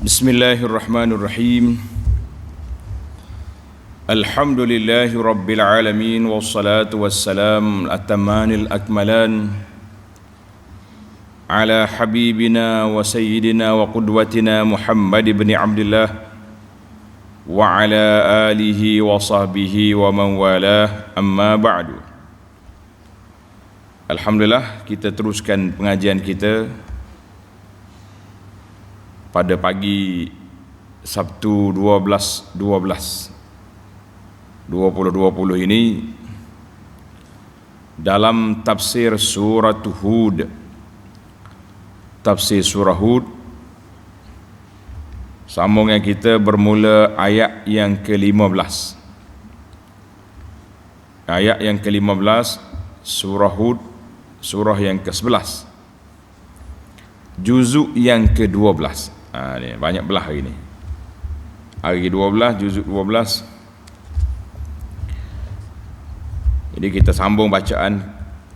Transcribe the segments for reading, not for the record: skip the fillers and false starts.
Bismillahirrahmanirrahim. Alhamdulillahi rabbil alamin, wassalatu wassalam atamanil akmalan ala habibina wa sayyidina wa qudwatina Muhammad ibn Abdullah wa ala alihi wa sahbihi wa man walah, amma ba'du. Alhamdulillah, kita teruskan pengajian kita pada pagi Sabtu 2020 ini dalam tafsir surah Hud. Tafsir surah Hud, sambungan kita bermula ayat yang ke-15. Ayat yang ke-15 surah Hud, surah yang ke-11, juzuk yang ke-12. Ni banyak belah hari ni. Hari 12, juzuk 12. Jadi kita sambung bacaan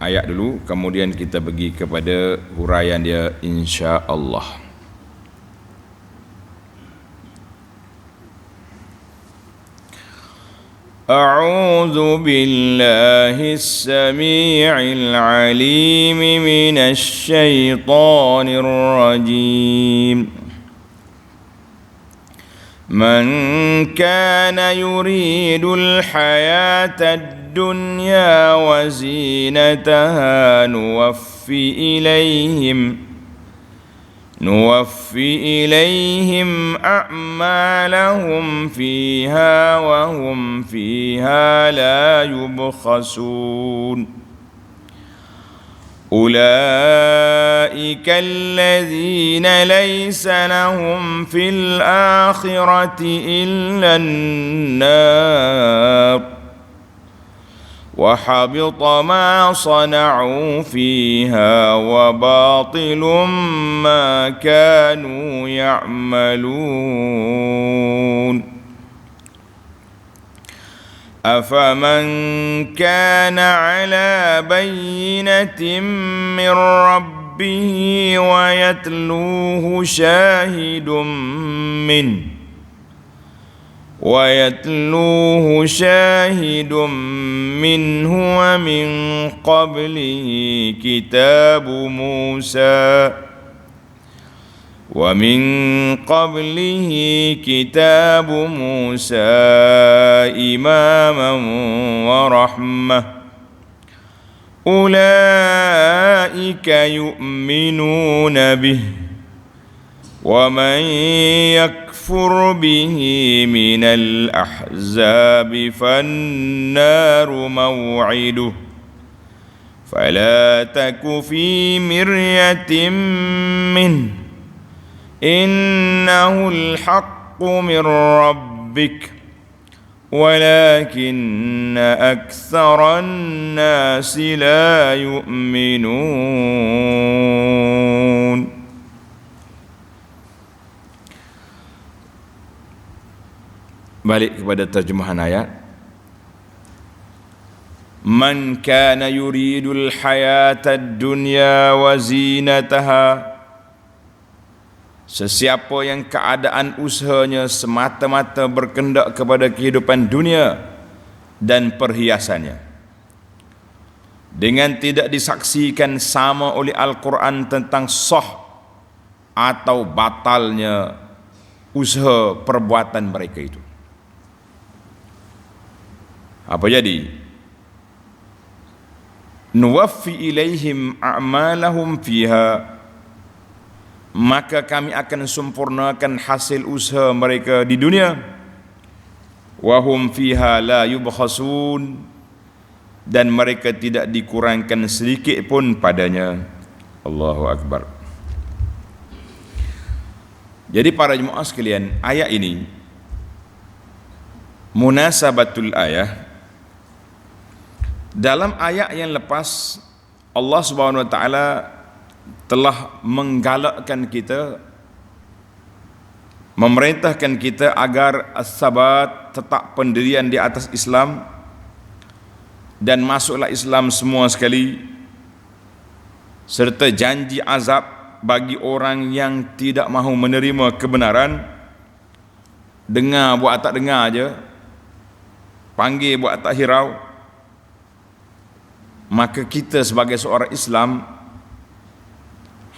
ayat dulu, kemudian kita pergi kepada huraian dia insya-Allah. A'udzu billahis samii'il 'aliim minasy syaithaanir rajiim. Man kana yuridul hayatad dunya wa zinataha nuwaffi ilayhim a'malahum fiha wa hum fiha la yubkhasun. أولئك الذين ليس لهم في الآخرة إلا النار وحبط ما صنعوا فيها وباطل ما كانوا يعملون. أفمن كان على بينة من ربه ويتلوه شاهد منه ومن قبله كتاب موسى إماما ورحمة أولئك يؤمنون به ومن يكفر به من الأحزاب فالنار موعده فلا تك في مرية منه إنه الحق من ربك ولكن أكثر الناس لا يؤمنون. Balik kepada terjemahan ayat. Man kana yuridul hayatad dunya wa zinataha, sesiapa yang keadaan usahanya semata-mata berkendak kepada kehidupan dunia dan perhiasannya, dengan tidak disaksikan sama oleh Al-Quran tentang sah atau batalnya usaha perbuatan mereka itu. Apa jadi? Nuwaffi ilaihim a'malahum fiha, maka kami akan sempurnakan hasil usaha mereka di dunia. Wahum fiha la yubkhasun, dan mereka tidak dikurangkan sedikit pun padanya. Allahu Akbar. Jadi para jemaah sekalian, ayat ini munasabatul ayah. Dalam ayat yang lepas, Allah Subhanahu wa taala telah menggalakkan kita, memerintahkan kita agar as-sabat, tetap pendirian di atas Islam, dan masuklah Islam semua sekali, serta janji azab bagi orang yang tidak mahu menerima kebenaran, dengar buat tak dengar aja, panggil buat tak hirau, maka kita sebagai seorang Islam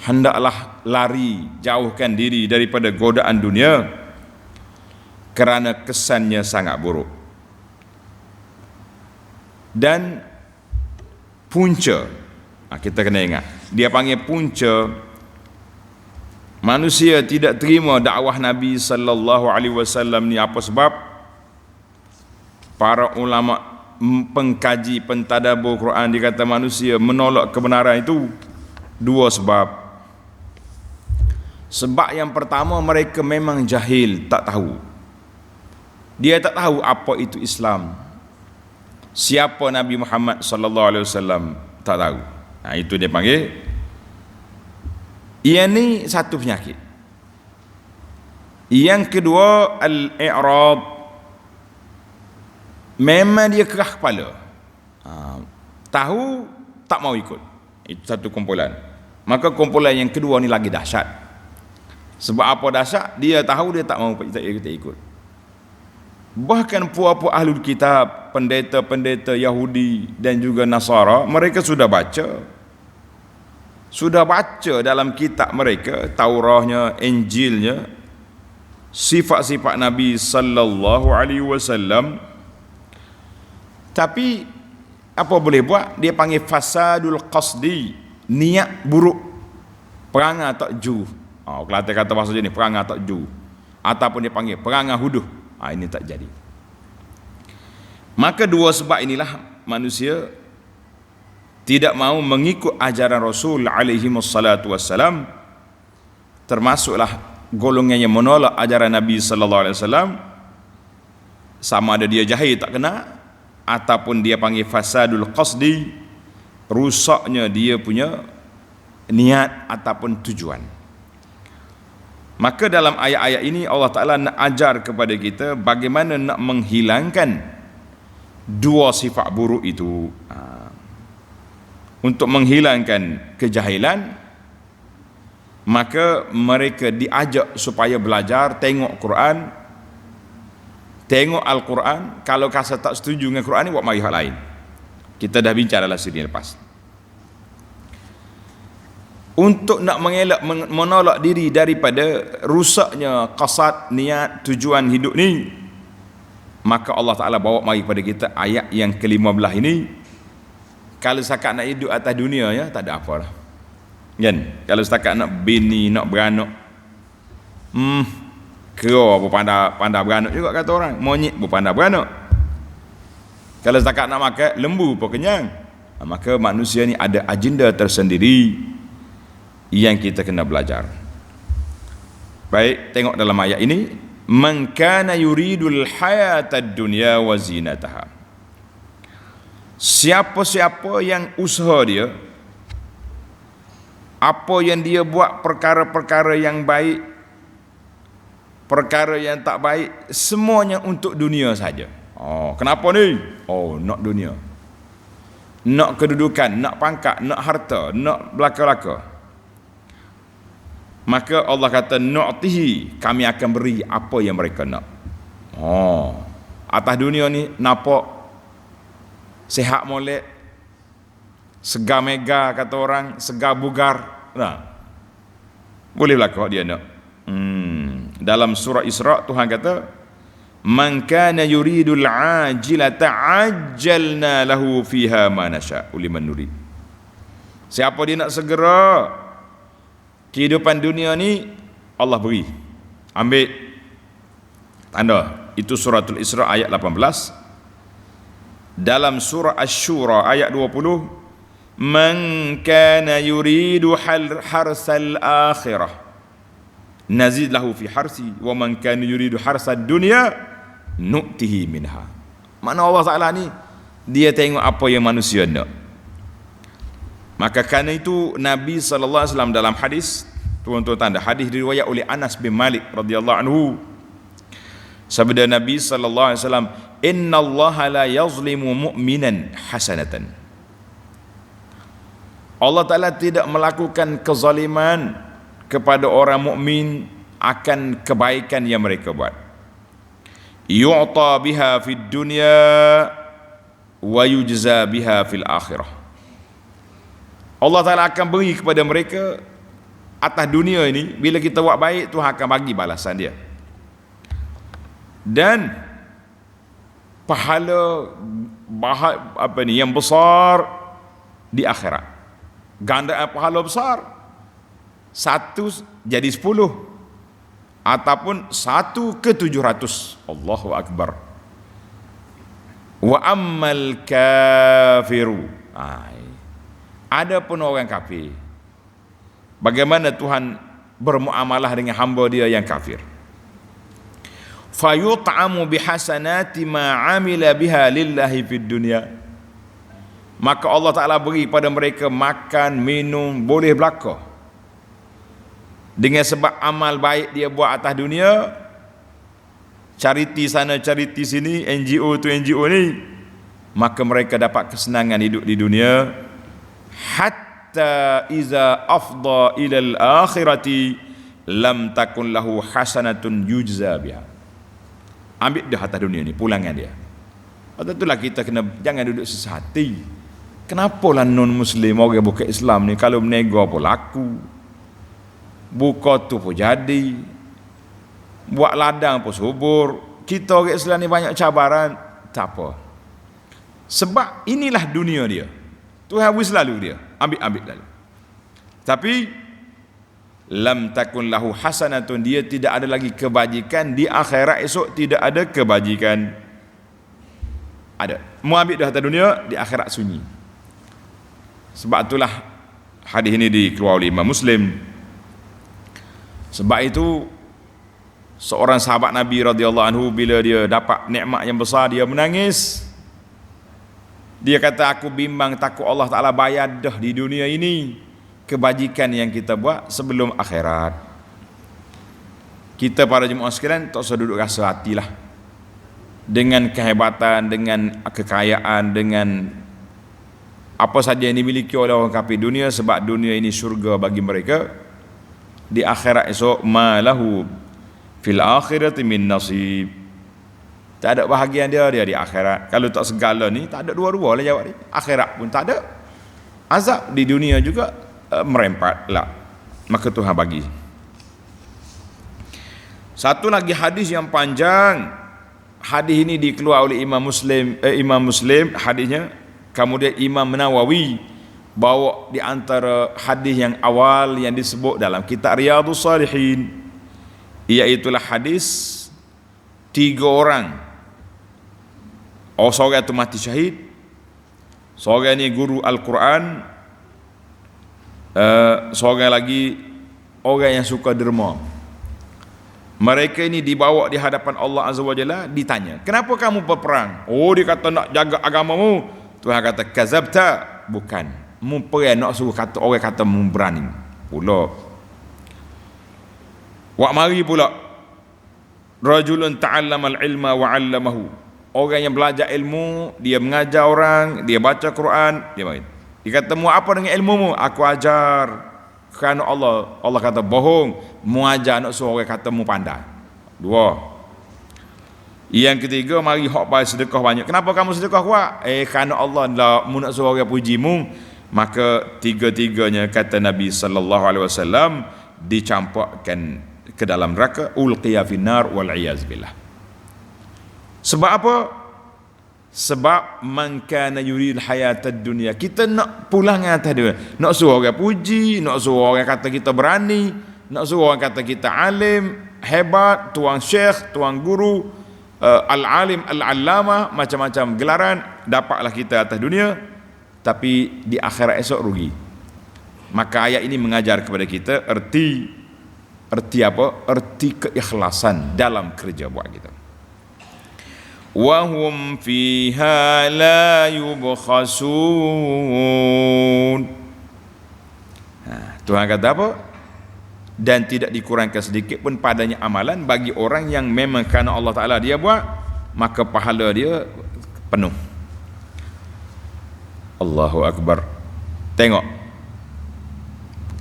hendaklah lari, jauhkan diri daripada godaan dunia kerana kesannya sangat buruk. Dan punca, kita kena ingat, dia panggil punca manusia tidak terima dakwah Nabi sallallahu alaihi wasallam ni apa sebab? Para ulama pengkaji pentadabbur Quran dia kata manusia menolak kebenaran itu dua sebab. Sebab yang pertama, mereka memang jahil, tak tahu. Dia tak tahu apa itu Islam. Siapa Nabi Muhammad sallallahu alaihi wasallam, tak tahu. Itu dia panggil. Ia ni satu penyakit. Yang kedua, al-i'rad. Memang dia kerah kepala. Tahu, tak mau ikut. Itu satu kumpulan. Maka kumpulan yang kedua ni lagi dahsyat. Sebab apa dahsyat? Dia tahu, dia tak mau ikut. Bahkan puak-puak ahlul kitab, pendeta-pendeta Yahudi dan juga Nasara, mereka sudah baca dalam kitab mereka, Taurahnya, Injilnya, sifat-sifat Nabi sallallahu alaihi wasallam. Tapi apa boleh buat? Dia panggil fasadul qasdi, niat buruk, perangai tak ju. Kelantan kata bahasa jenis perangai tak ju, ataupun dia panggil perangai huduh. Ini tak jadi. Maka dua sebab inilah manusia tidak mahu mengikut ajaran Rasul alaihi wassalatu wassalam, termasuklah golongan yang menolak ajaran Nabi sallallahu alaihi wasallam, sama ada dia jahil tak kena, ataupun dia panggil fasadul qasdi, rusaknya dia punya niat ataupun tujuan. Maka dalam ayat-ayat ini Allah Ta'ala nak ajar kepada kita bagaimana nak menghilangkan dua sifat buruk itu. Untuk menghilangkan kejahilan, maka mereka diajak supaya belajar, tengok Quran, tengok Al-Quran. Kalau kasa tak setuju dengan Quran ni, buat mari hal lain. Kita dah bincang dalam siri lepas. Untuk nak mengelak, menolak diri daripada rusaknya qasad, niat, tujuan hidup ni, maka Allah Ta'ala bawa mari pada kita ayat yang ke-15 ini. Kalau setakat nak hidup atas dunia, ya, tak ada apalah, kan? Kalau setakat nak bini, nak beranak, kera berpandai beranak juga kata orang, monyet berpandai beranak. Kalau setakat nak makan lembu pun kenyang. Maka manusia ni ada agenda tersendiri yang kita kena belajar. Baik, tengok dalam ayat ini, man kana yuridul hayatad dunya wa zinataha. Siapa-siapa yang usaha dia, apa yang dia buat, perkara-perkara yang baik, perkara yang tak baik, semuanya untuk dunia saja. Kenapa ni? Nak dunia, nak kedudukan, nak pangkat, nak harta, nak belaka-belaka. Maka Allah kata nu'tihi, kami akan beri apa yang mereka nak. Atas dunia ni nampak sihat molek, segar mega kata orang, segar bugar. Boleh belaka dia nak. Dalam surah Isra Tuhan kata, man kana yuridul ajilata ajjalna lahu fiha ma nasha'u liman nurid. Siapa dia nak segera kehidupan dunia ni, Allah beri. Ambil tanda. Itu suratul Isra ayat 18. Dalam surah Asy-Syura ayat 20, man kana yuridu harsal akhirah nazid lahu fi harsi wa man kana yuridu harsad dunya nu'tihi minha. Mana Allah Ta'ala ni, dia tengok apa yang manusia nak. Maka kerana itu Nabi SAW dalam hadis, tuan-tuan tanda, hadis diriwayat oleh Anas bin Malik radhiyallahu anhu, sabda Nabi SAW, inna Allah la yazlimu mu'minan hasanatan. Allah Ta'ala tidak melakukan kezaliman kepada orang mukmin akan kebaikan yang mereka buat. Yu'ta biha fid dunya wa yujza biha fil akhirah. Allah Ta'ala akan beri kepada mereka atas dunia ini. Bila kita buat baik, Tuhan akan bagi balasan dia. Dan pahala yang besar di akhirat. Gandaan pahala besar. 1 jadi 10 ataupun 1 ke 700. Allahu Akbar. Wa ammal kafiru, ada pun orang kafir, bagaimana Tuhan bermuamalah dengan hamba dia yang kafir? Fayut'amu bihasanati ma amila biha lillahi fid dunya, maka Allah Ta'ala beri pada mereka makan, minum, boleh belaka dengan sebab amal baik dia buat atas dunia. Charity sana, charity sini, NGO tu NGO ni, maka mereka dapat kesenangan hidup di dunia. Hatta iza afda ilal akhirati lam takun lahu hasanatun yujza biha. Ambil dah atas dunia ni, pulangan dia. Itulah kita kena, jangan duduk sesati. Kenapalah non-Muslim, orang bukan Islam ni, kalau menega pun laku, buka tu pun jadi, buat ladang pun subur. Kita orang Islam ni banyak cabaran, tak apa. Sebab inilah dunia dia. Tuhan habis selalu dia, ambil lalu. Tapi lam takun lahu hasanatun, dia tidak ada lagi kebajikan di akhirat esok, tidak ada kebajikan. Ada, mau ambil dah atas dunia, di akhirat sunyi. Sebab itulah hadis ini dikeluarkan oleh Imam Muslim. Sebab itu seorang sahabat Nabi radhiyallahu anhu, bila dia dapat nikmat yang besar, dia menangis. Dia kata, aku bimbang takut Allah Ta'ala bayar dah di dunia ini kebajikan yang kita buat sebelum akhirat. Kita para jemaah sekalian tak usah duduk rasa hatilah dengan kehebatan, dengan kekayaan, dengan apa saja yang dimiliki oleh orang kafir dunia, sebab dunia ini syurga bagi mereka. Di akhirat esok, ma lahu fil akhirati min nasib, tak ada bahagian dia di akhirat. Kalau tak segala ni, tak ada dua-dua lah jawab ni. Akhirat pun tak ada, azab di dunia juga merempat lah. Maka Tuhan bagi. Satu lagi hadis yang panjang. Hadis ini dikeluar oleh Imam Muslim hadisnya. Kemudian Imam Nawawi bawa di antara hadis yang awal yang disebut dalam kitab Riyadhus Shalihin, iaitulah hadis 3 orang. Seorang itu mati syahid, seorang ini guru Al-Quran, seorang lagi orang yang suka derma. Mereka ini dibawa di hadapan Allah Azza wa Jalla, ditanya, kenapa kamu berperang? Dia kata nak jaga agamamu. Tuhan kata, kazabta, bukan, mu perang nak suruh kata orang kata mu berani pula. Wa mari pula rajulun ta'allama al-ilma wa 'allamahu, orang yang belajar ilmu, dia mengajar orang, dia baca Quran, dia mari. Dia kata, mu apa dengan ilmumu? Aku ajar kerana Allah. Allah kata, bohong, mu ajar nak suruh orang kata mu pandai. 2. Yang ketiga, mari hok bai sedekah banyak. Kenapa kamu sedekah kuat? Kerana Allah lah, mu nak suruh orang puji mu. Maka tiga-tiganya, kata Nabi sallallahu alaihi wasallam, dicampakkan ke dalam neraka, ulqiya finnar wal iyaz billah. Sebab apa? Sebab man kana yuridul hayatad dunya, kita nak pulang atas dia, nak suruh orang puji, nak suruh orang kata kita berani, nak suruh orang kata kita alim, hebat, tuan syekh, tuan guru, al-alim, al-allama, macam-macam gelaran dapatlah kita atas dunia, tapi di akhirat esok rugi. Maka ayat ini mengajar kepada kita erti apa? Erti keikhlasan dalam kerja buat kita. Wa hum fiha la yubkhasun. Tuhan kata apa? Dan tidak dikurangkan sedikit pun padanya amalan bagi orang yang memang kerana Allah Ta'ala dia buat, maka pahala dia penuh. Allahu Akbar. Tengok,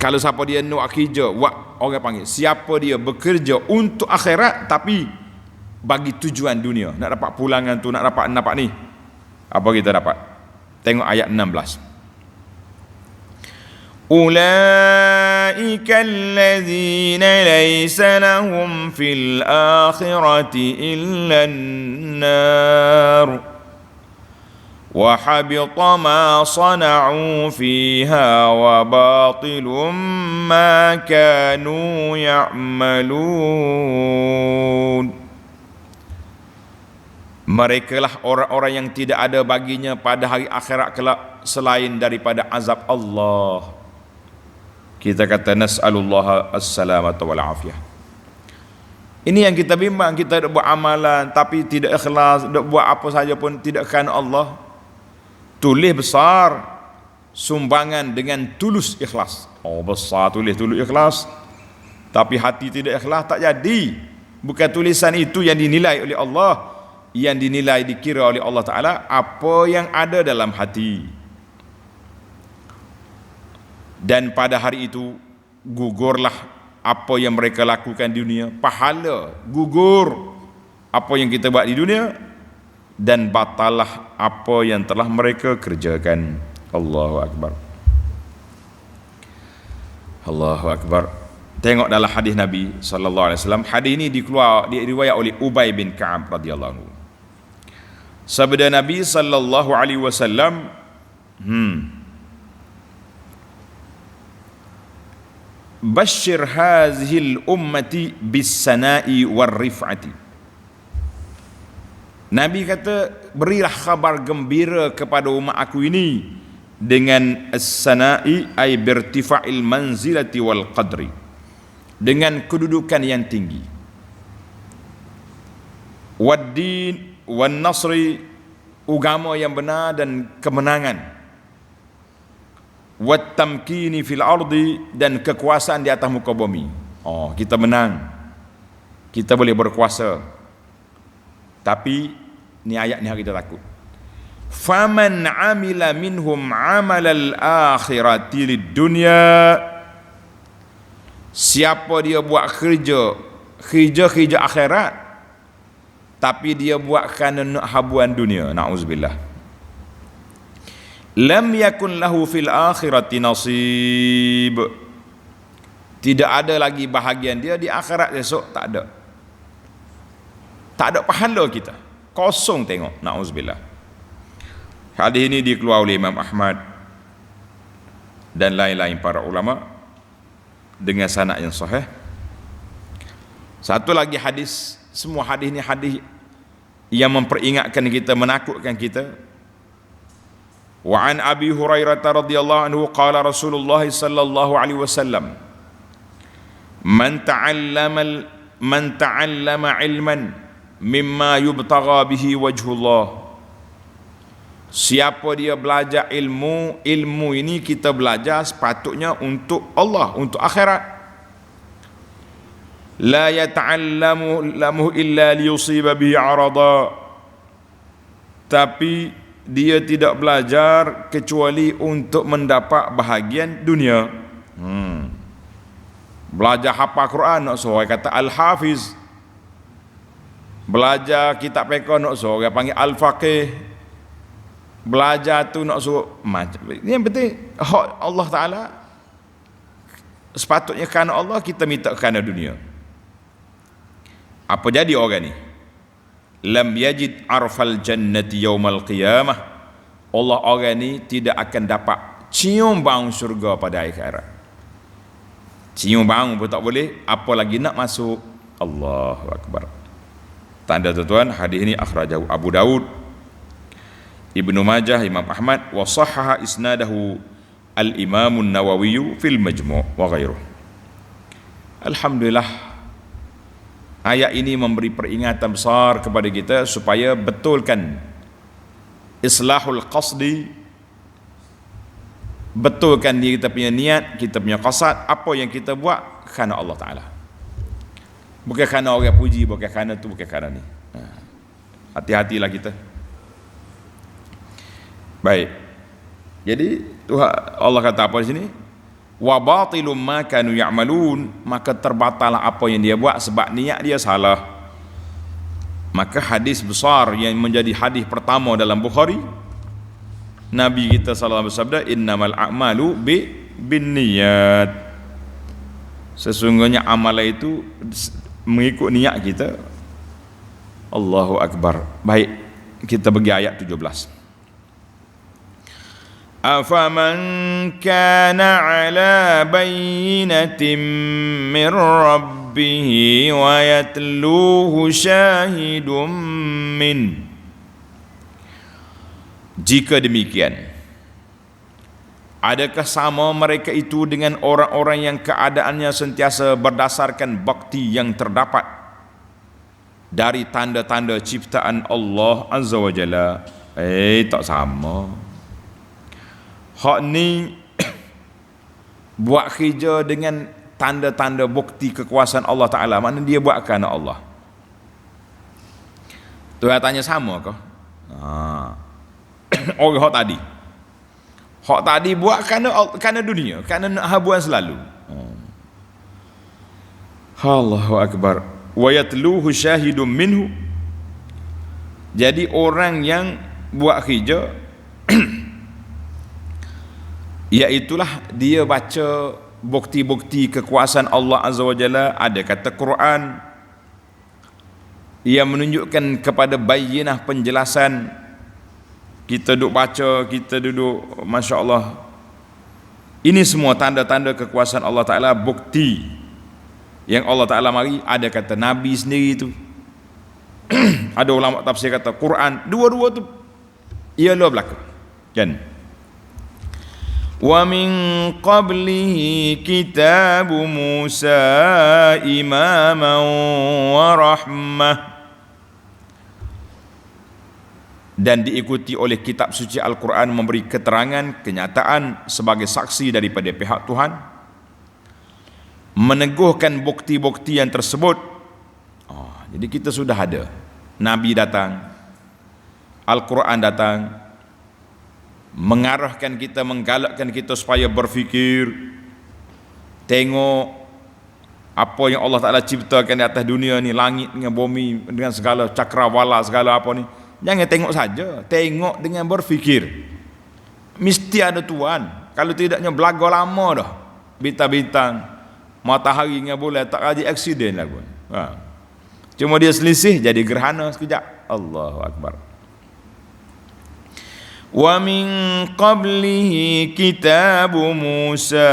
kalau siapa dia nak kerja buat orang panggil siapa dia bekerja untuk akhirat tapi bagi tujuan dunia, nak dapat pulangan tu, nak dapat ni, apa kita dapat? Tengok ayat 16. Ulaika allazina laysa lahum fil akhirati illa an-nar wa habita ma sana'u fiha wa batilum ma kanu ya'malun. Mereka lah orang-orang yang tidak ada baginya pada hari akhirat kelak selain daripada azab Allah. Kita kata nas'alullah as-salamata wal afiyah. Ini yang kita bimbang, kita dak buat amalan tapi tidak ikhlas, dak buat apa saja pun tidak kerana Allah. Tulis besar sumbangan dengan tulus ikhlas. Oh besar tulis ikhlas, tapi hati tidak ikhlas tak jadi. Bukan tulisan itu yang dinilai oleh Allah, yang dinilai dikira oleh Allah Ta'ala apa yang ada dalam hati. Dan pada hari itu gugurlah apa yang mereka lakukan di dunia, pahala gugur apa yang kita buat di dunia, dan batallah apa yang telah mereka kerjakan. Allahu Akbar. Allahu Akbar. Tengok dalam hadis Nabi sallallahu alaihi wasallam. Hadis ini diriwayat oleh Ubay bin Ka'ab radhiyallahu anhu. Sabda Nabi sallallahu alaihi wasallam, Bashir hazihil ummati bis sana'i war rif'ati. Nabi kata, berilah khabar gembira kepada umat aku ini dengan as-sana'i ay birtifa'il manzilati wal qadri, dengan kedudukan yang tinggi, wad-din wan nasri, agama yang benar dan kemenangan, wat tamkini fil ardi, dan kekuasaan di atas muka bumi. Oh, kita menang, kita boleh berkuasa. Tapi ni ayat ni kita takut. Faman amila minhum amalal akhirati lid dunya, siapa dia buat kerja akhirat tapi dia buat kerana nak habuan dunia, na'uzubillah, lam yakun lahu fil akhirati nasib, tidak ada lagi bahagian dia di akhirat esok. Tak ada pahala, kita kosong tengok, na'uzubillah. Hadis ini dikeluarkan oleh Imam Ahmad dan lain-lain para ulama dengan sanad yang sahih. Satu lagi hadis, semua hadis ni hadis yang memperingatkan kita, menakutkan kita. Wa an Abi Hurairah radhiyallahu anhu qala Rasulullah sallallahu alaihi wasallam, man ta'allama ilman mimma yubtagha bihi wajhullah, siapa dia belajar ilmu ini kita belajar sepatutnya untuk Allah, untuk akhirat. La yata'allamu illa liyusiba bihi 'arada, tapi dia tidak belajar kecuali untuk mendapat bahagian dunia. Belajar hafal Quran nak suruh kata al-hafiz, belajar kitab fiqh nak suruh orang panggil al-faqih, belajar tu nak suruh macam ni. Yang penting hak Allah Ta'ala, sepatutnya kerana Allah, kita minta kerana dunia. Apa jadi orang ni? Lam yajid arfal jannati yaumal qiyamah, Allah orang ni tidak akan dapat cium bau syurga pada hari akhirat. Cium bau pun tak boleh, apa lagi nak masuk. Allahu Akbar. Tanda tuan-tuan, hadis ini akhrajahu Abu Daud, Ibnu Majah, Imam Ahmad, wa sahhaha isnadahu al-Imam an-Nawawi fil Majmu' wa ghairuh. Alhamdulillah, ayat ini memberi peringatan besar kepada kita supaya betulkan islahul qasdi, betulkan diri kita punya niat, kita punya qasad, apa yang kita buat kerana Allah Ta'ala, bukan kerana orang puji, bukan kerana tu, bukan kerana ni. Hati-hatilah kita. Baik, jadi Tuhan Allah kata apa di sini? wa batilum ma kanu ya'malun, maka terbatallah apa yang dia buat sebab niat dia salah. Maka hadis besar yang menjadi hadis pertama dalam Bukhari, Nabi kita sallallahu alaihi wasallam bersabda, innamal a'malu binniyat. Sesungguhnya amalan itu mengikut niat kita. Allahu akbar. Baik, kita bagi ayat 17. Afaman kana ala bayyinatin min rabbih wa yatluhu syahidun min. Jika demikian, adakah sama mereka itu dengan orang-orang yang keadaannya sentiasa berdasarkan bakti yang terdapat dari tanda-tanda ciptaan Allah Azza wa Jalla? Tak sama. Hak ni buat kerja dengan tanda-tanda bukti kekuasaan Allah Ta'ala, maknanya dia buat kerana Allah. Tuhan tanya sama ke? Orang hak tadi buat kerana dunia, kerana nak habuan selalu. Allahu akbar. Wa yatluhu syahidun minhu. Jadi orang yang buat kerja iaitulah dia baca bukti-bukti kekuasaan Allah Azza wa Jalla. Ada kata Quran yang menunjukkan kepada bayyinah, penjelasan. Kita duduk baca, kita duduk, Masya Allah, ini semua tanda-tanda kekuasaan Allah Ta'ala, bukti yang Allah Ta'ala mari. Ada kata Nabi sendiri itu ada ulama tafsir kata Quran, dua-dua tu ialah belaka kan. Wa min qablihi kitabu Musa imaman wa rahmah, dan diikuti oleh kitab suci Al-Quran memberi keterangan, kenyataan sebagai saksi daripada pihak Tuhan, meneguhkan bukti-bukti yang tersebut. Jadi kita sudah ada, Nabi datang, Al-Quran datang, mengarahkan kita, menggalakkan kita supaya berfikir, tengok apa yang Allah Ta'ala ciptakan di atas dunia ni, langit dengan bumi dengan segala cakrawala, segala apa ni. Jangan tengok saja, tengok dengan berfikir. Mesti ada Tuhan. Kalau tidaknya belaga lama dah, bintang-bintang, matahari dengan bulan tak ada aksiden lah pun. Cuma dia selisih jadi gerhana sekejap. Allahu akbar. Wa min qablihi kitabu Musa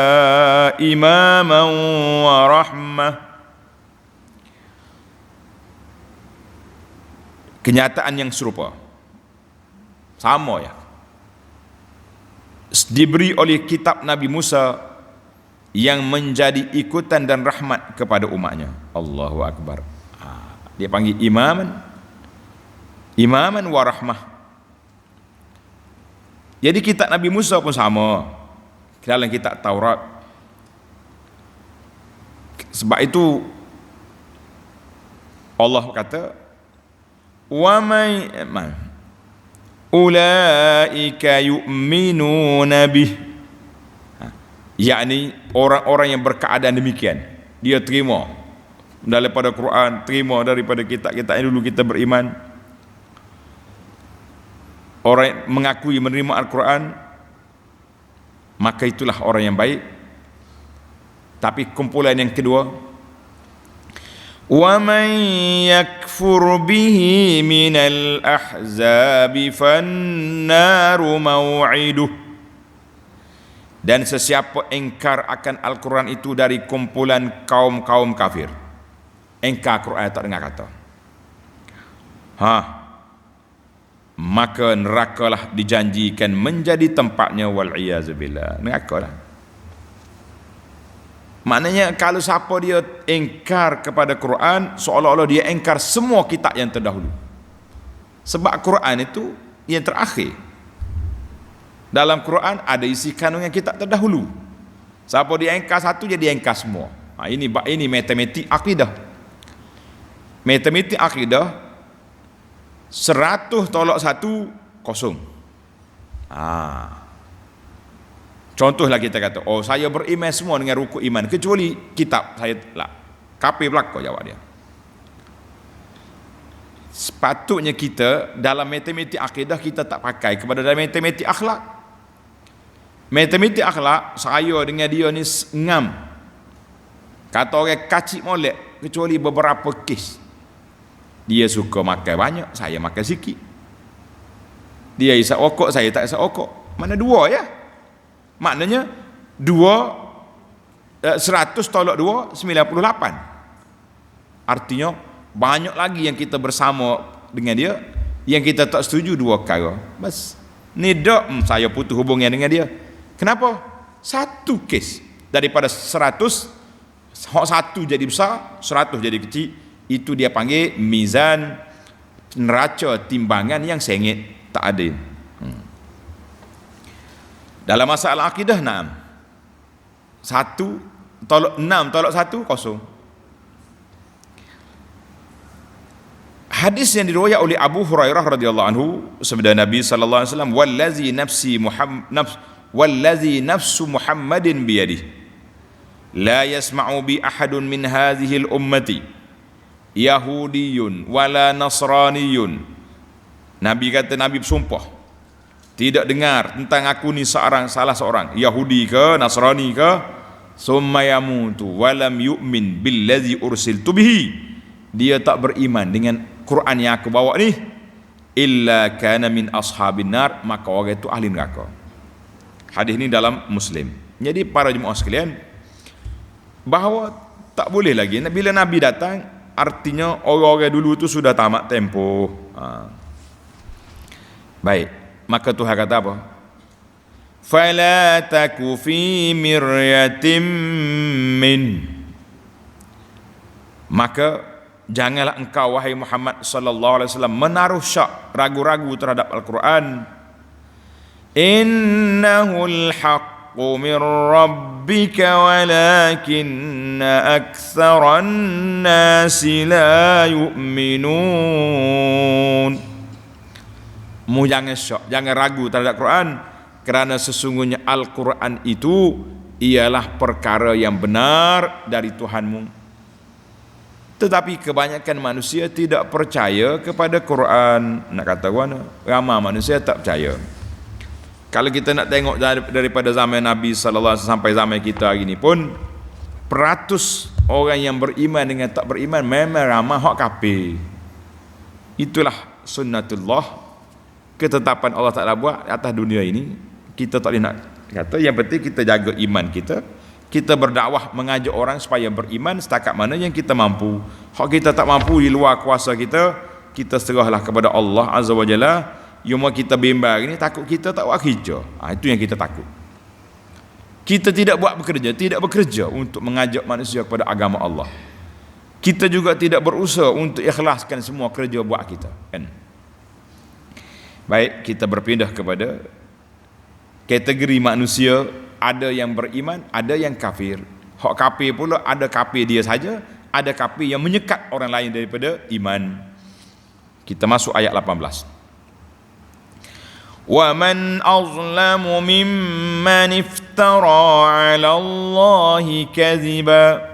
imaman wa rahmah. Kenyataan yang serupa, sama ya, diberi oleh kitab Nabi Musa yang menjadi ikutan dan rahmat kepada umatnya. Allahu akbar. Dia panggil imaman wa rahmah. Jadi kitab Nabi Musa pun sama dalam kitab Taurat. Sebab itu Allah kata, wa may ulaika yu'minuna bih, yakni orang-orang yang berkeadaan demikian, dia terima daripada Quran, terima daripada kitab-kitab yang dulu kita beriman. Orang yang mengakui menerima Al-Quran, maka itulah orang yang baik. Tapi kumpulan yang kedua, wa man yakfur bihi minal ahzabi fannaru maw'iduh, dan sesiapa engkar akan Al-Quran itu dari kumpulan kaum-kaum kafir, engkar Quran tak dengar kata, maka nerakalah dijanjikan menjadi tempatnya, wal'iyazubillah, nerakalah. Maknanya kalau siapa dia engkar kepada Quran, seolah-olah dia engkar semua kitab yang terdahulu. Sebab Quran itu yang terakhir. Dalam Quran ada isi kandungan kitab terdahulu. Siapa dia engkar satu, jadi engkar semua. Ini matematik akidah. Matematik akidah, 100 tolak 1 kosong. Contohlah kita kata, oh saya beriman semua dengan rukuk iman kecuali kitab saya lah. Kafir belaka jawab dia. Sepatutnya kita dalam matematik akidah kita tak pakai kepada dalam matematik akhlak. Matematik akhlak saya dengan dia ni ngam. Kata orang kacik molek kecuali beberapa kes. Dia suka makan banyak, saya makan sikit. Dia isap okok, saya tak isap okok. Mana dua ya? Maknanya 100 tolak 2 98. Artinya banyak lagi yang kita bersama dengan dia, yang kita tak setuju dua perkara. Bas. Ni dak saya putus hubungan dengan dia. Kenapa? Satu kes daripada 100, hak satu jadi besar, 100 jadi kecil. Itu dia panggil mizan, neraca timbangan yang sengit, tak adil. Dalam masalah akidah, 1 tolak 6 tolak 1 kosong. Hadis yang diriwayat oleh Abu Hurairah radhiyallahu anhu, sabda Nabi sallallahu alaihi wasallam, wallazi nafsu Muhammadin biyadihi la yasma'u bi ahadun min hadhihi al-ummati yahudiyyun wala nasraniyyun. Nabi kata, Nabi bersumpah, tidak dengar tentang aku ni salah seorang Yahudi ke Nasrani ke, summa yamutu walam yu'min billazi ursiltu bihi, dia tak beriman dengan Quran yang aku bawa ni, illa kana min ashabin nar, maka orang itu ahli neraka. Hadis ni dalam Muslim. Jadi para jemaah sekalian, bahawa tak boleh lagi bila Nabi datang, artinya orang-orang dulu tu sudah tamat tempoh. Baik, maka Tuhan kata apa? Fala taku fi miryatin min, maka janganlah engkau wahai Muhammad sallallahu alaihi wasallam menaruh syak, ragu-ragu terhadap Al-Quran. Innahul haqqu min rabbika walakinna aktsaran nasi la yu'minun. Mu jangan syak, jangan ragu terhadap Quran, kerana sesungguhnya Al-Quran itu ialah perkara yang benar dari Tuhanmu. Tetapi kebanyakan manusia tidak percaya kepada Quran. Nak kata mana? Ramai manusia tak percaya. Kalau kita nak tengok daripada zaman Nabi sallallahu alaihi wasallam sampai zaman kita hari ni pun, peratus orang yang beriman dengan tak beriman memang ramai hak kafir. Itulah sunnatullah, ketetapan Allah Ta'ala buat atas dunia ini. Kita tak boleh nak kata, yang penting kita jaga iman kita. Kita berdakwah mengajak orang supaya beriman setakat mana yang kita mampu. Hak kita tak mampu di luar kuasa kita, kita serahlah kepada Allah Azza wa Jalla. Yang kita bimbang ini takut kita tak buat kerja. Itu yang kita takut. Kita tidak bekerja untuk mengajak manusia kepada agama Allah. Kita juga tidak berusaha untuk ikhlaskan semua kerja buat kita, kan? Baik, kita berpindah kepada kategori manusia. Ada yang beriman, ada yang kafir. Hak kafir pula, ada kafir dia saja, ada kafir yang menyekat orang lain daripada iman. Kita masuk ayat 18. Wa man azlamu mimman iftara 'ala Allahi kadhiba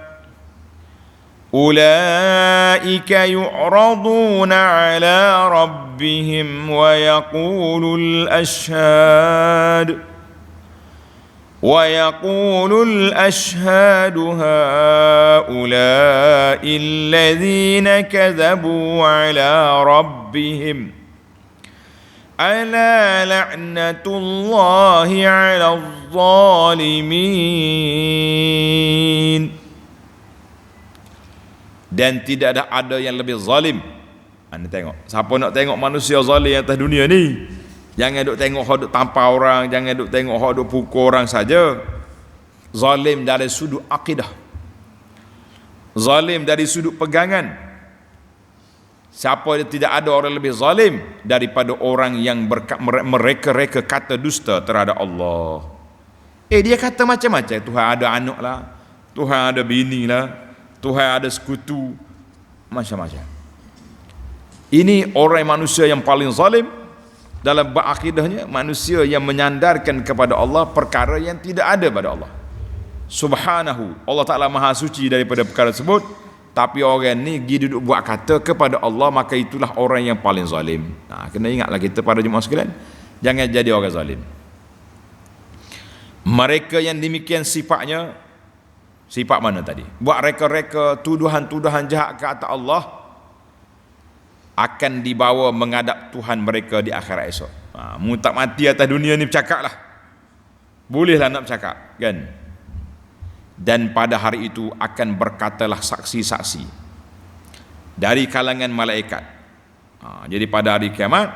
ulaika yu'raduna 'ala rabbihim wa yaqulul ashhad ويقول الأشهاد هؤلاء الذين كذبوا على ربهم ألا لعنة الله على الظالمين. Dan tidak ada yang lebih zalim. Anda tengok, siapa nak tengok manusia zalim atas dunia ni? Jangan duk tengok hak duk tampar orang, jangan duk tengok hak duk pukul orang saja. Zalim dari sudut akidah, zalim dari sudut pegangan. Siapa tidak ada orang lebih zalim daripada orang yang mereka kata dusta terhadap Allah. Dia kata macam-macam, Tuhan ada anak lah, Tuhan ada bini lah, Tuhan ada sekutu, macam-macam. Ini orang manusia yang paling zalim. dalam berakidahnya manusia yang menyandarkan kepada Allah perkara yang tidak ada pada Allah subhanahu. Allah Ta'ala maha suci daripada perkara tersebut, tapi orang ni pergi duduk buat kata kepada Allah, maka itulah orang yang paling zalim. Kena ingatlah kita para jemaah sekalian, jangan jadi orang zalim. Mereka yang demikian sifatnya, sifat mana tadi? Buat reka-reka tuduhan-tuduhan jahat ke atas Allah, akan dibawa menghadap Tuhan mereka di akhirat esok. Mu tak mati atas dunia ni bercakap lah, bolehlah nak bercakap kan. Dan pada hari itu akan berkatalah saksi-saksi dari kalangan malaikat. Jadi pada hari kiamat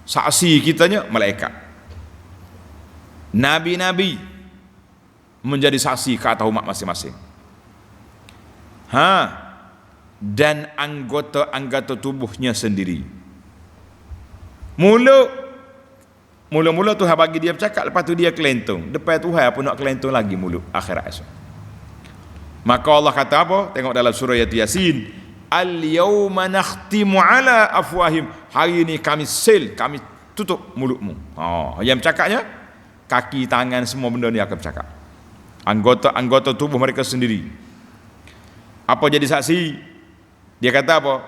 saksi kitanya malaikat, nabi-nabi menjadi saksi ke atas umat masing-masing. Dan anggota-anggota tubuhnya sendiri. Mula-mula Tuhan bagi dia bercakap, lepas tu dia kelentung. Depan Tuhan apa nak kelentung lagi mulut akhirat esok. Maka Allah kata apa? Tengok dalam surah Yasin, al-yawma nakhtimu ala afwahim. Hari ini kami seal, kami tutup mulutmu. Yang bercakapnya kaki, tangan, semua benda ni akan bercakap. Anggota tubuh mereka sendiri. Apa jadi saksi? Dia kata apa?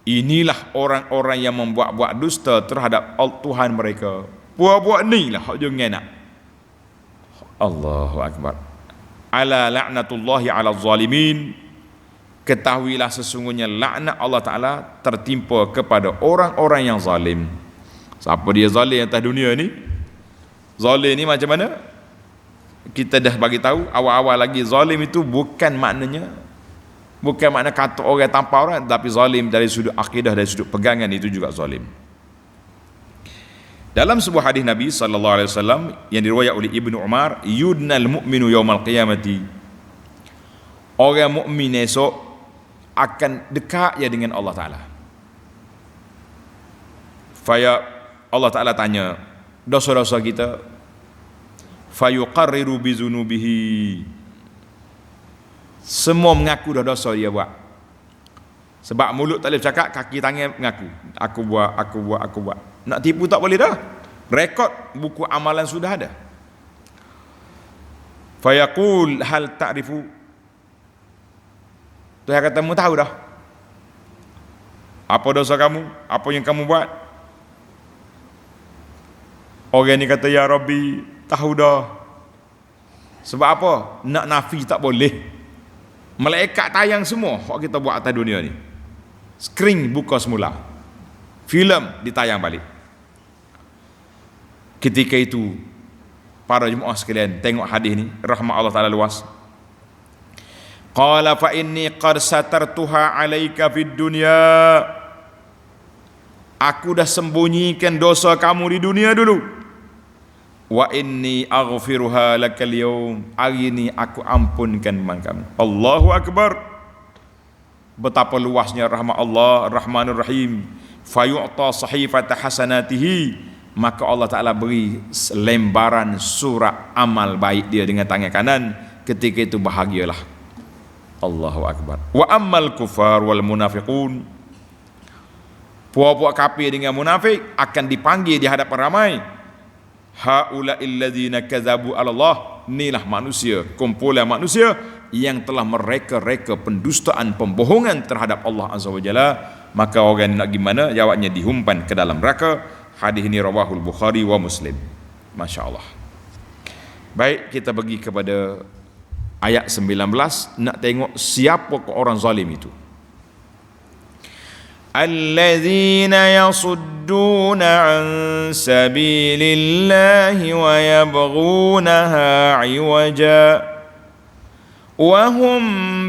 Inilah orang-orang yang membuat-buat dusta terhadap Tuhan mereka. Buat-buat ni lah hak jangan nak. Allahu Akbar. Ala la'natullahi ala zalimin. Ketahuilah sesungguhnya laknat Allah Ta'ala tertimpa kepada orang-orang yang zalim. Siapa dia zalim atas dunia ni? Zalim ni macam mana? Kita dah bagi tahu awal-awal lagi, zalim itu bukan makna kata orang tanpa orang, tapi zalim dari sudut akidah, dari sudut pegangan, itu juga zalim. Dalam sebuah hadis Nabi sallallahu alaihi wasallam yang diriwayat oleh Ibnu Umar, yudnal mu'minu yaumal qiyamati. Orang mukmin esok akan dekat ya dengan Allah Taala. Allah Taala tanya dosa-dosa kita, fayuqarriru bizunubihi. Semua mengaku dah dosa dia buat. Sebab mulut tak boleh bercakap, kaki tangan mengaku. Aku buat. Nak tipu tak boleh dah. Rekod buku amalan sudah ada. Fayaqul hal ta'rifu. Tuhan kata, mu tahu dah apa dosa kamu, apa yang kamu buat? Orang ni kata, ya Rabbi, tahu dah. Sebab apa? Nak nafi tak boleh. Malaikat tayang semua hak kita buat atas dunia ni. Skrin buka semula, filem ditayang balik. Ketika itu para jemaah sekalian, tengok hadis ni, rahmat Allah Ta'ala luas. Qala fa inni qad satartuha alaika fid dunya. Aku dah sembunyikan dosa kamu di dunia dulu. Wa inni aghfiruha lakal yawm. Hari ini aku ampunkan kamu. Allahu Akbar. Betapa luasnya rahmat Allah, Rahmanur Rahim. Fayu'ta sahifata hasanatihi. Maka Allah Ta'ala beri lembaran surat amal baik dia dengan tangan kanan. Ketika itu bahagialah. Allahu Akbar. Wa ammal kufar wal munafiqun. Puak-puak kafir dengan munafik akan dipanggil di hadapan ramai. Haula'il ladzina kadzabu 'ala Allah. Inilah manusia, kumpulan manusia yang telah mereka-reka pendustaan, pembohongan terhadap Allah Azza wa Jalla. Maka orang nak gimana? Jawabnya dihumpan ke dalam neraka. Hadis ini rawahul Bukhari wa Muslim. Masya-Allah. Baik, kita pergi kepada ayat 19, nak tengok siapa orang zalim itu. الذين يصدون عن سبيل الله ويبغونها عوجا وهم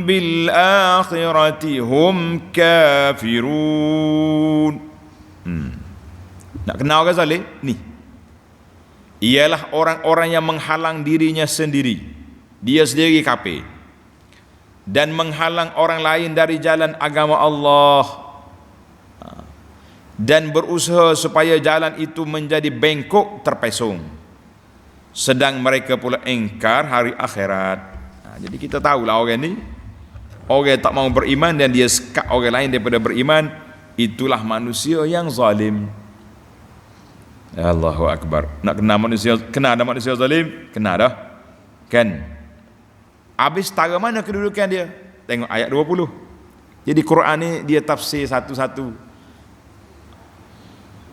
بالآخرة هم كافرون. Nak kenal orang zalim ni? Ialah orang-orang yang menghalang dirinya sendiri, dia sendiri kafir, dan menghalang orang lain dari jalan agama Allah, dan berusaha supaya jalan itu menjadi bengkok terpesong, sedang mereka pula engkar hari akhirat. Jadi kita tahulah orang ni, orang yang tak mau beriman dan dia sekat orang lain daripada beriman, itulah manusia yang zalim. Allahu Akbar. Nak kena ada manusia zalim, kena dah. Kan? Habis tara mana kedudukan dia? Tengok ayat 20. Jadi Quran ni dia tafsir satu-satu.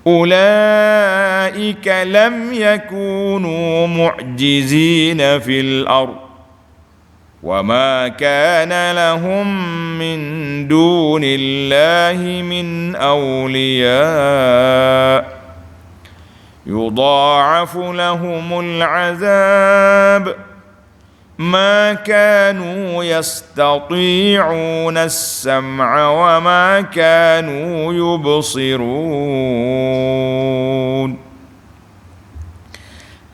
Ulaika lam yakunu mu'jizina fil ard wa ma kana lahum min dunillahi min awliya yudha'afu lahumul 'adzab ma kanu yastati'una as-sam'a wa ma kanu yubsirun.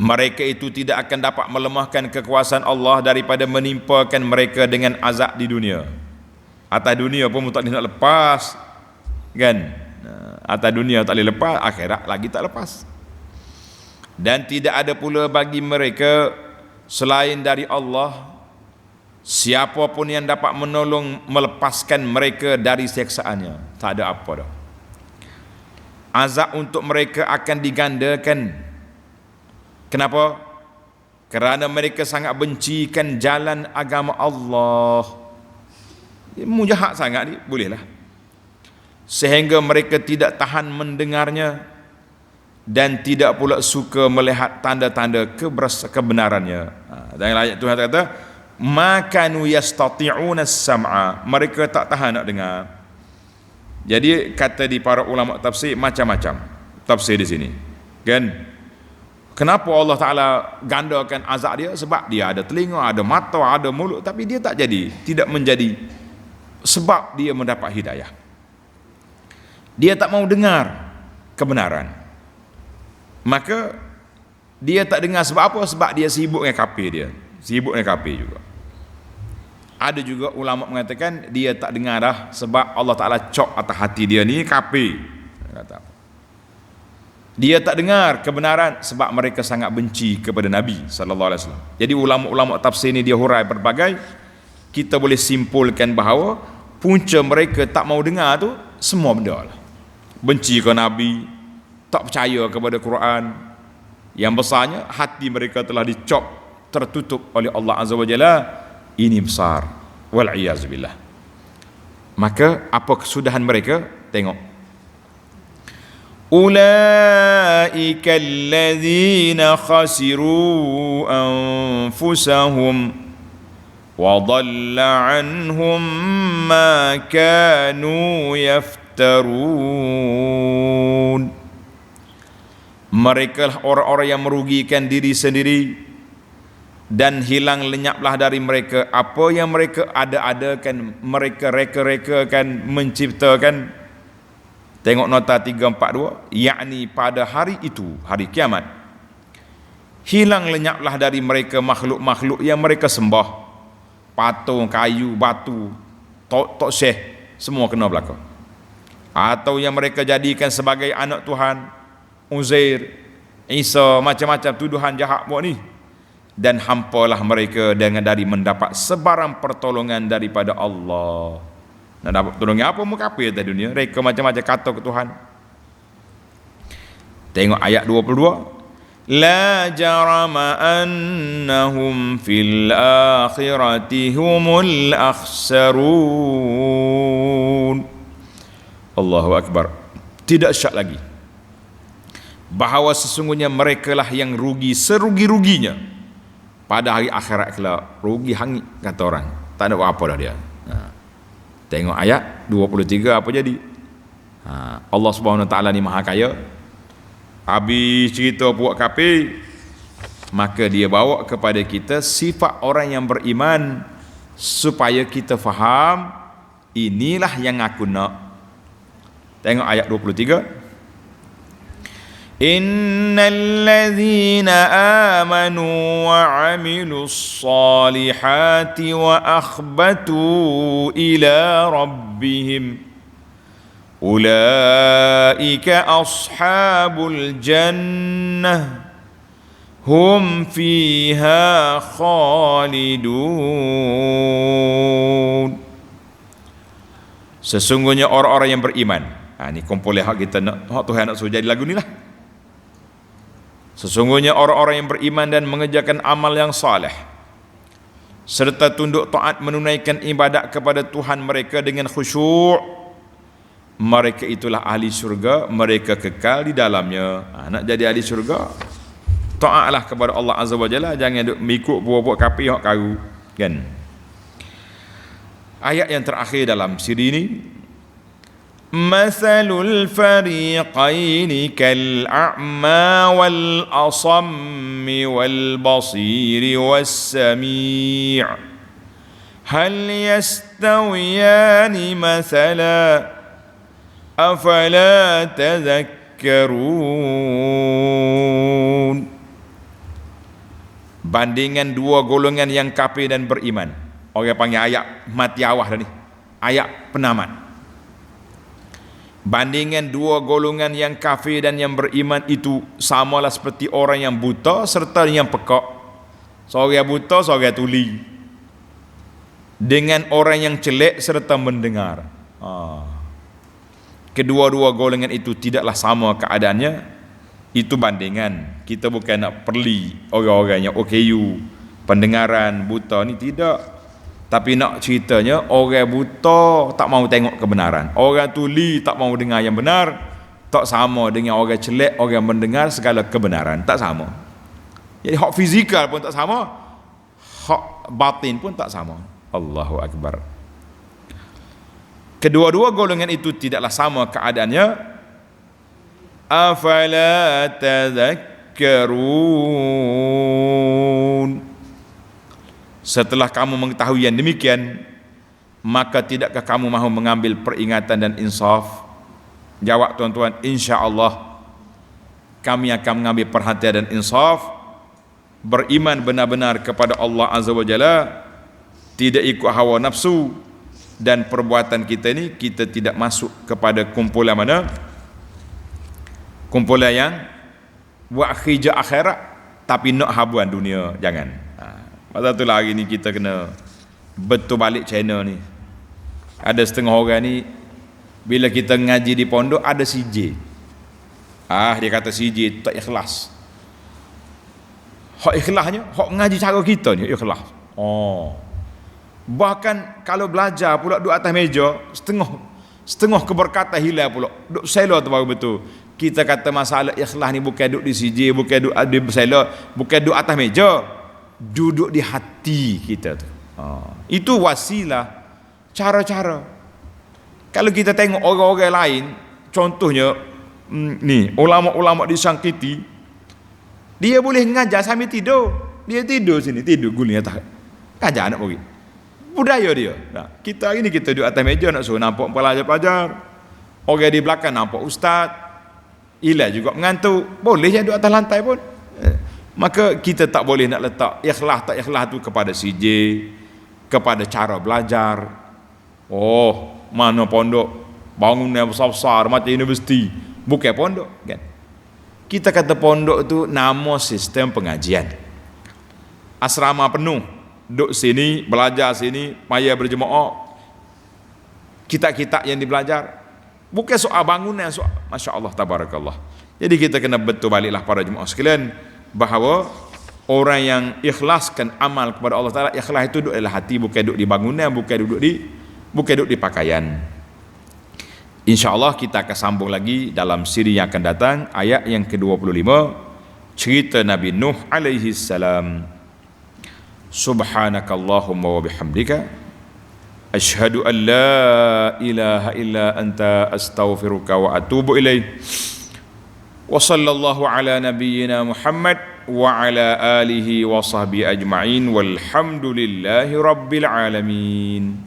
Mereka itu tidak akan dapat melemahkan kekuasaan Allah daripada menimpakan mereka dengan azab di dunia. Atas dunia pun tak boleh nak lepas, kan? Atas dunia tak boleh lepas, akhirat lagi tak lepas. Dan tidak ada pula bagi mereka selain dari Allah siapa pun yang dapat menolong melepaskan mereka dari siksaannya. Tak ada apa dah. Azab untuk mereka akan digandakan. Kenapa? Kerana mereka sangat bencikan jalan agama Allah. Mujahat sangat ni, bolehlah. Sehingga mereka tidak tahan mendengarnya dan tidak pula suka melihat tanda-tanda kebenarannya. Dan ayat Tuhan kata, makanu yastati'una as-sam'a, mereka tak tahan nak dengar. Jadi kata di para ulama tafsir macam-macam tafsir di sini. Kan? Kenapa Allah Taala gandakan azab dia? Sebab dia ada telinga, ada mata, ada mulut, tapi dia tak jadi, tidak menjadi sebab dia mendapat hidayah. Dia tak mau dengar kebenaran. Maka dia tak dengar sebab apa? Sebab dia sibuk dengan kafir dia. Sibuk dengan kafir juga. Ada juga ulama mengatakan dia tak dengar dah sebab Allah Ta'ala cop atas hati dia ni kafir. Dia tak dengar kebenaran sebab mereka sangat benci kepada Nabi sallallahu alaihi wasallam. Jadi ulama-ulama tafsir ni dia hurai berbagai. Kita boleh simpulkan bahawa punca mereka tak mau dengar tu semua benda lah. Benci ke Nabi, tak percaya kepada Quran. Yang besarnya hati mereka telah dicop, tertutup oleh Allah Azza wa Jalla. Ini besar, wal iyaz billah. Maka apa kesudahan mereka? Tengok, ulaika alladzina khasiru anfusahum wa dhalla anhum ma kanu yaftarun. Mereka lah orang-orang yang merugikan diri sendiri dan hilang lenyaplah dari mereka apa yang mereka ada-adakan, mereka reka-rekakan, menciptakan. Tengok nota 342, yakni pada hari itu, hari kiamat, hilang lenyaplah dari mereka makhluk-makhluk yang mereka sembah, patung, kayu, batu, tok syekh, semua kena belaka. Atau yang mereka jadikan sebagai anak Tuhan, Uzair, Isa, macam-macam tuduhan jahat buat ni. Dan hampalah mereka dengan dari mendapat sebarang pertolongan daripada Allah. Nak dapat pertolongan apa? Mengkafir atas dunia, reka macam-macam kata ke Tuhan. Tengok ayat 22, la jarama annahum fil akhirati humul akhsarun. Allahu Akbar. Tidak syak lagi bahawa sesungguhnya merekalah yang rugi serugi-ruginya pada hari akhirat kelak. Rugi hangit kata orang, tak ada apa dah dia. Tengok ayat 23 apa jadi. Allah Subhanahu Wa Taala ni maha kaya. Habis cerita puak kafir, maka dia bawa kepada kita sifat orang yang beriman supaya kita faham inilah yang aku nak. Tengok ayat 23. Innal ladzina amanu wa 'amilus salihati wa akhbatu ila rabbihim ulaika ashabul jannah hum fiha khalidun. Sesungguhnya orang-orang yang beriman. Ni kumpul hak kita nak, hak Tuhan nak suruh jadi lagu ni lah. Sesungguhnya orang-orang yang beriman dan mengerjakan amal yang saleh serta tunduk taat menunaikan ibadat kepada Tuhan mereka dengan khusyuk, mereka itulah ahli syurga, mereka kekal di dalamnya. Nak jadi ahli syurga, taatlah kepada Allah Azza wa Jalla, jangan duk mengikut buat-buat kafir hak karu, kan. Ayat yang terakhir dalam siri ini, Mathalul fariqaini kal'a'ma wal asammi wal basiri was sami' hal yastawiyani mathala afala tadhakkarun. Bandingan dua golongan yang kafir dan beriman. Orang panggil ayat mati awah dah ni, ayat penamat. Bandingan dua golongan yang kafir dan yang beriman itu samalah seperti orang yang buta serta yang pekak. Seorang buta, seorang tuli, dengan orang yang celek serta mendengar. Kedua-dua golongan itu tidaklah sama keadaannya. Itu bandingan. Kita bukan nak perli orang-orang yang OKU, pendengaran, buta ni, tidak. Tapi nak ceritanya, orang buta tak mau tengok kebenaran, orang tuli tak mau dengar yang benar. Tak sama dengan orang celek, orang mendengar segala kebenaran, tak sama. Jadi hak fizikal pun tak sama, hak batin pun tak sama. Allahu Akbar. Kedua-dua golongan itu tidaklah sama keadaannya. Afala tadhakkarun. Setelah kamu mengetahui yang demikian, maka tidakkah kamu mahu mengambil peringatan dan insaf? Jawab tuan-tuan, insya-Allah kami akan mengambil perhatian dan insaf, beriman benar-benar kepada Allah Azza wa Jalla, tidak ikut hawa nafsu, dan perbuatan kita ini kita tidak masuk kepada kumpulan mana? Kumpulan yang buat khija akhirat tapi nak habuan dunia, jangan. Pasal itulah hari ni kita kena betul balik channel ni. Ada setengah orang ni bila kita ngaji di pondok ada CJ. Dia kata CJ tak ikhlas. Hak ikhlasnya, hak ngaji cara kita ni ikhlas. Bahkan kalau belajar pula duduk atas meja, setengah keberkatan hilang pula. Duduk sela tu baru betul. Kita kata masalah ikhlas ni bukan duduk di CJ, bukan duduk di sela, bukan duduk atas meja. Duduk di hati kita tu. Itu wasilah, cara-cara. Kalau kita tengok orang-orang lain, contohnya ni ulama-ulama di Sangkiti, dia boleh ngajar sambil tidur. Dia tidur sini, tidur guling atas. Ngajar anak murid. Budaya dia. Kita hari ni kita duduk atas meja nak suruh nampak pelajar-pelajar. Orang di belakang nampak ustaz. Ilai juga mengantuk. Boleh je duduk atas lantai pun. Maka kita tak boleh nak letak ikhlas tak ikhlas tu kepada CJ, kepada cara belajar. Mana pondok bangunan besar-besar macam universiti, bukan pondok, kan? Kita kata pondok tu nama sistem pengajian. Asrama penuh, duduk sini, belajar sini, maya berjemaah. Kitab-kitab yang dibelajar bukan soal bangunan, soal masya-Allah tabarakallah. Jadi kita kena betul baliklah para jemaah sekalian, bahawa orang yang ikhlaskan amal kepada Allah Ta'ala, ikhlas itu duduk dalam hati, bukan duduk di bangunan, bukan duduk di pakaian. InsyaAllah kita akan sambung lagi dalam siri yang akan datang, ayat yang ke-25, cerita Nabi Nuh alaihi salam. Subhanakallahumma wa bihamdika asyhadu an la ilaha illa anta astaghfiruka wa atubu ilaik. Wa sallallahu ala nabiyyina Muhammad wa ala alihi wa sahbihi ajma'in walhamdulillahi rabbil alamin.